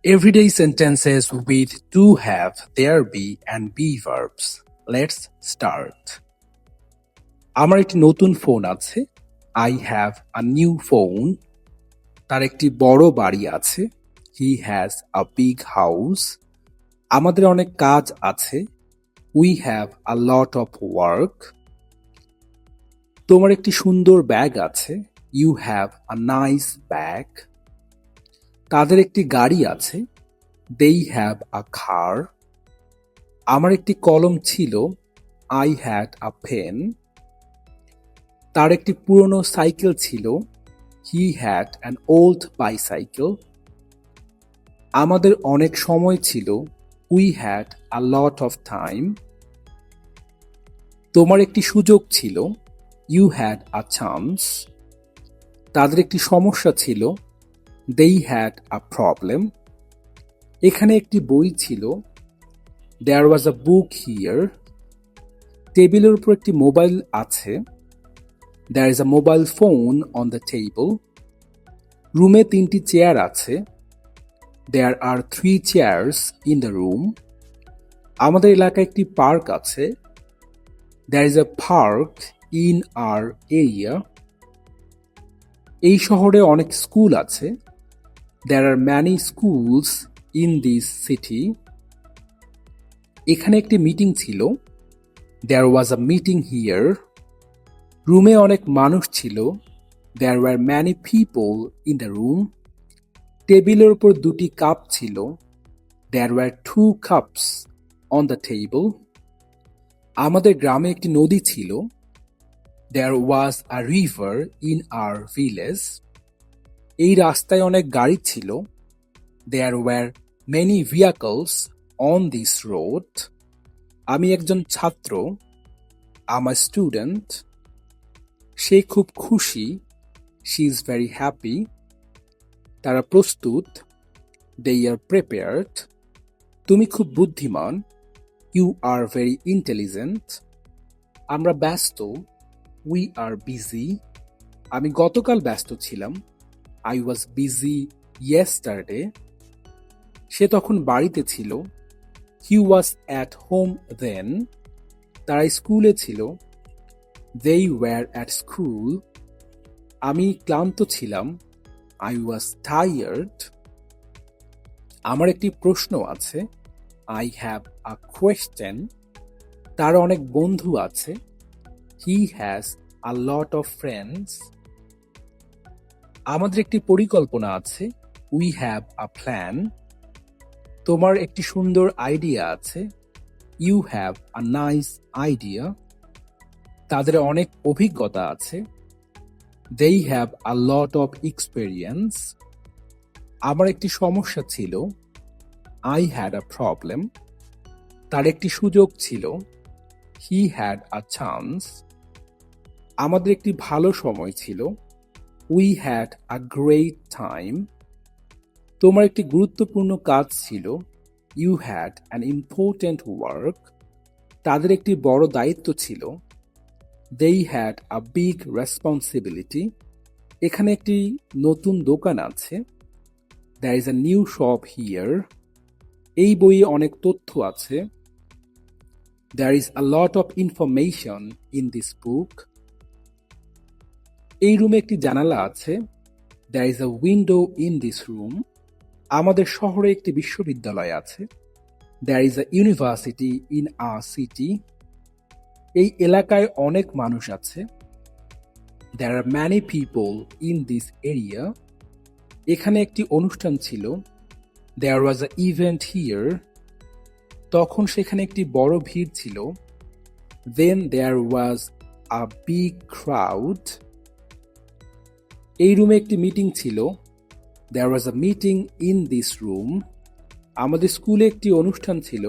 Everyday sentences with to have, there be, and be verbs. Let's start. আমার একটি নতুন phone আছে. I have a new phone. তার একটি বড় বাড়ি আছে. He has a big house. আমাদের অনেক কাজ আছে. We have a lot of work. তোমার একটি সুন্দর ব্যাগ আছে. You have a nice bag. তাদের একটি গাড়ি আছে. They have a car. আমার একটি কলম ছিল. I had a pen. তার একটি পুরনো সাইকেল ছিল. He had an old bicycle. আমাদের অনেক সময় ছিল. We had a lot of time. তোমার একটি সুযোগ ছিল. You had a chance. তাদের একটি সমস্যা ছিল. They had a problem. এখানে একটি বই ছিল. There was a book here. টেবিলের উপর একটি মোবাইল আছে. There is a mobile phone on the table. রুমে 3টি চেয়ার আছে. There are 3 chairs in the room. আমাদের এলাকায় একটি পার্ক আছে. There is a park in our area. এই শহরে অনেক স্কুল আছে. There are many schools in this city. এখানে একটি মিটিং ছিল. There was a meeting here. রুমে অনেক মানুষ ছিল. There were many people in the room. টেবিলের উপর 2টি কাপ ছিল. There were 2 cups on the table. আমাদের গ্রামে একটি নদী ছিল. There was a river in our village. এই রাস্তায় অনেক গাড়ি ছিল. There were many vehicles on this road. আমি একজন ছাত্র. I'm a student. সে খুব খুশি. She is very happy. তারা প্রস্তুত. They are prepared. তুমি খুব বুদ্ধিমান. You are very intelligent. আমরা ব্যস্ত. We are busy. আমি গতকাল ব্যস্ত ছিলাম. I was busy yesterday. সে তখন বাড়িতে ছিল. He was at home then. তারা স্কুলে ছিল. They were at school. আমি ক্লান্ত ছিলাম. I was tired. আমার একটি প্রশ্ন আছে. I have a question. তার অনেক বন্ধু আছে. He has a lot of friends. আমাদের একটি পরিকল্পনা আছে. We have a plan. তোমার একটি সুন্দর আইডিয়া আছে. You have a nice idea. তাদের অনেক অভিজ্ঞতা আছে. They have a lot of experience. আমার একটি সমস্যা ছিল. I had a problem. তার একটি সুযোগ ছিল. He had a chance. আমাদের একটি ভালো সময় ছিল. We had a great time. তোমার একটি গুরুত্বপূর্ণ কাজ ছিল. You had an important work. তাদের একটি বড় দায়িত্ব ছিল. They had a big responsibility. এখানে একটি নতুন দোকান আছে. There is a new shop here. এই বইয়ে অনেক তথ্য আছে. There is a lot of information in this book. এই রুমে একটি জানালা আছে. There is a window in this room. আমাদের শহরে একটি বিশ্ববিদ্যালয় আছে. There is a university in our city. এই এলাকায় অনেক মানুষ আছে. There are many people in this area. এখানে একটি অনুষ্ঠান ছিল. There was an event here. তখন সেখানে একটি বড় ভিড় ছিল. Then there was a big crowd. এই রুমে একটি মিটিং ছিল. There was a meeting in this room. আমাদের স্কুলে একটি অনুষ্ঠান ছিল.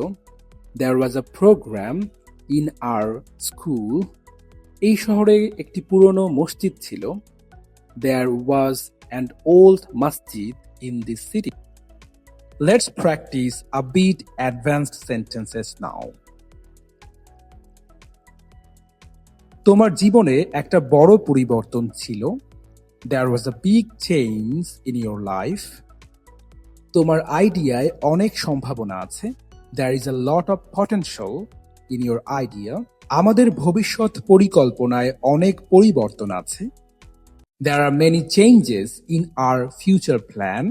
There was a program in our school. এই শহরে একটি পুরনো মসজিদ ছিল. There was an old masjid in this city. Let's practice a bit advanced sentences now. তোমার জীবনে একটা বড় পরিবর্তন ছিল. There was a big change in your life. তোমার আইডিয়ায় অনেক সম্ভাবনা আছে। There is a lot of potential in your idea. আমাদের ভবিষ্যৎ পরিকল্পনায় অনেক পরিবর্তন আছে। There are many changes in our future plan.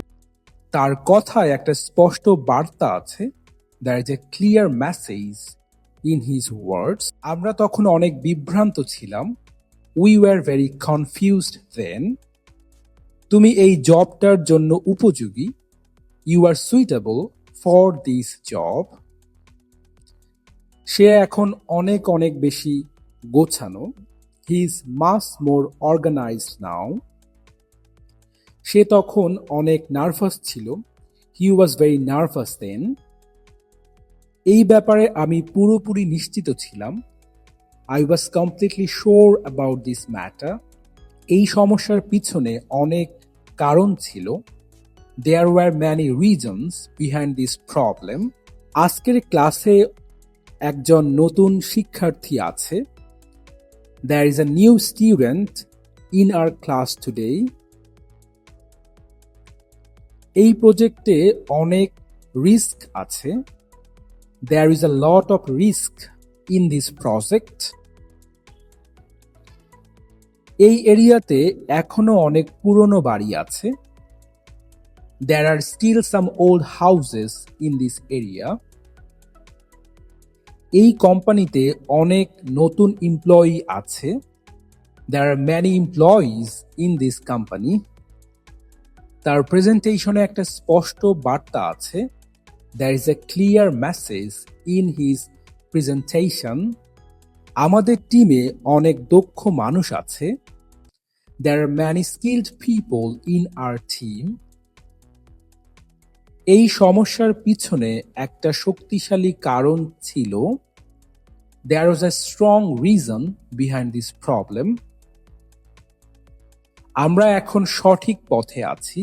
তার কথায় একটা স্পষ্ট বার্তা আছে। There is a clear message in his words. আমরা তখন অনেক বিভ্রান্ত ছিলাম। We were very confused then. তুমি এই জবটার জন্য উপযোগী। You are suitable for this job. সে এখন অনেক অনেক বেশি গোছানো। He is much more organized now. সে তখন অনেক নার্ভাস ছিল। He was very nervous then. এই ব্যাপারে আমি পুরোপুরি নিশ্চিত ছিলাম। I was completely sure about this matter. এই সমস্যার পিছনে অনেক কারণ ছিল। There were many reasons behind this problem. আজকের ক্লাসে একজন নতুন শিক্ষার্থী আছে। There is a new student in our class today. এই প্রজেক্টে অনেক রিস্ক আছে। There is a lot of risk in this project. এই এরিয়াতে এখনো অনেক পুরনো বাড়ি আছে। There are still some old houses in this area. এই কোম্পানিতে অনেক নতুন এমপ্লয়ি আছে। There are many employees in this company. তার প্রেজেন্টেশনে একটা স্পষ্ট বার্তা আছে। There is a clear message in his presentation. আমাদের টিমে অনেক দক্ষ মানুষ আছে। There are many skilled people in our team. এই সমস্যার পিছনে একটা শক্তিশালী কারণ ছিল। There was a strong reason behind this problem. আমরা এখন সঠিক পথে আছি।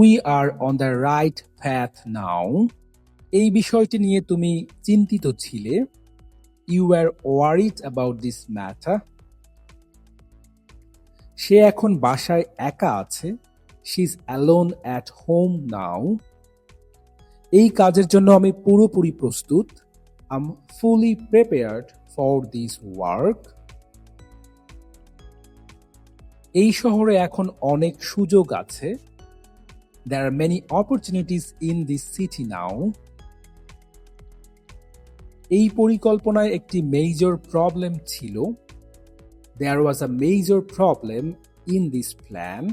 We are on the right path now. এই বিষয়টি নিয়ে তুমি চিন্তিত ছিলে। You were worried about this matter. সে এখন বাসায় একা আছে। She is alone at home now. এই কাজের জন্য আমি পুরোপুরি প্রস্তুত। I'm fully prepared for this work. এই শহরে এখন অনেক সুযোগ আছে। There are many opportunities in this city now. এই পরিকল্পনায় একটি মেজর প্রবলেম ছিল। There was a major problem in this plan.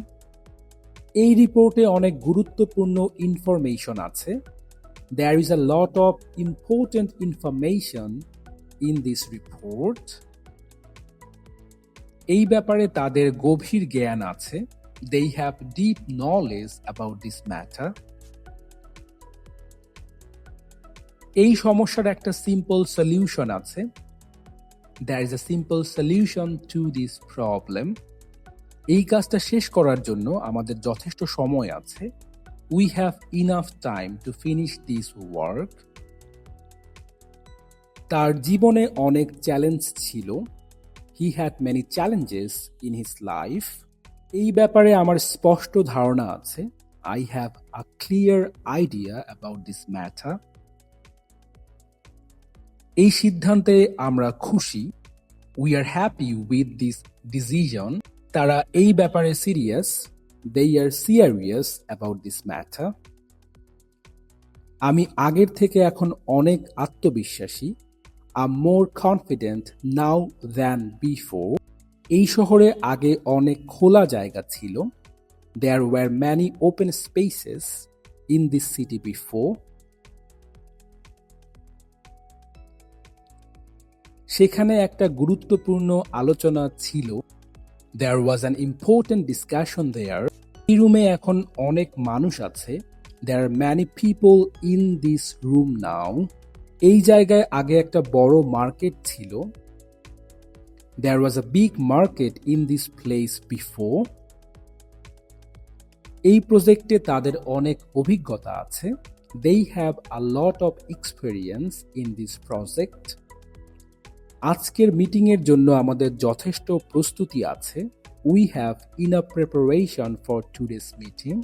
এই রিপোর্টে অনেক গুরুত্বপূর্ণ ইনফরমেশন আছে। There is a lot of important information in this report. এই ব্যাপারে তাদের গভীর জ্ঞান আছে। They have deep knowledge about this matter. এই সমস্যার একটা সিম্পল সলিউশন আছে। There is a simple solution to this problem. এই কাজটা শেষ করার জন্য আমাদের যথেষ্ট সময় আছে। We have enough time to finish this work. তার জীবনে অনেক চ্যালেঞ্জ ছিল। He had many challenges in his life. এই ব্যাপারে আমার স্পষ্ট ধারণা আছে। I have a clear idea about this matter. এই সিদ্ধান্তে আমরা খুশি। We are happy with this decision. তারা এই ব্যাপারে serious. They are serious about this matter. আমি আগের থেকে এখন অনেক আত্মবিশ্বাসী। I'm more confident now than before. এই শহরে আগে অনেক খোলা জায়গা ছিল। There were many open spaces in this city before. সেখানে একটা গুরুত্বপূর্ণ আলোচনা ছিল। There was an important discussion there. এই রুমে এখন অনেক মানুষ আছে। There are many people in this room now. এই জায়গায় আগে একটা বড় মার্কেট ছিল। There was a big market in this place before. এই প্রজেক্টে তাদের অনেক অভিজ্ঞতা আছে। They have a lot of experience in this project. আজকের মিটিংয়ের জন্য আমাদের যথেষ্ট প্রস্তুতি আছে। We have enough preparation for today's meeting.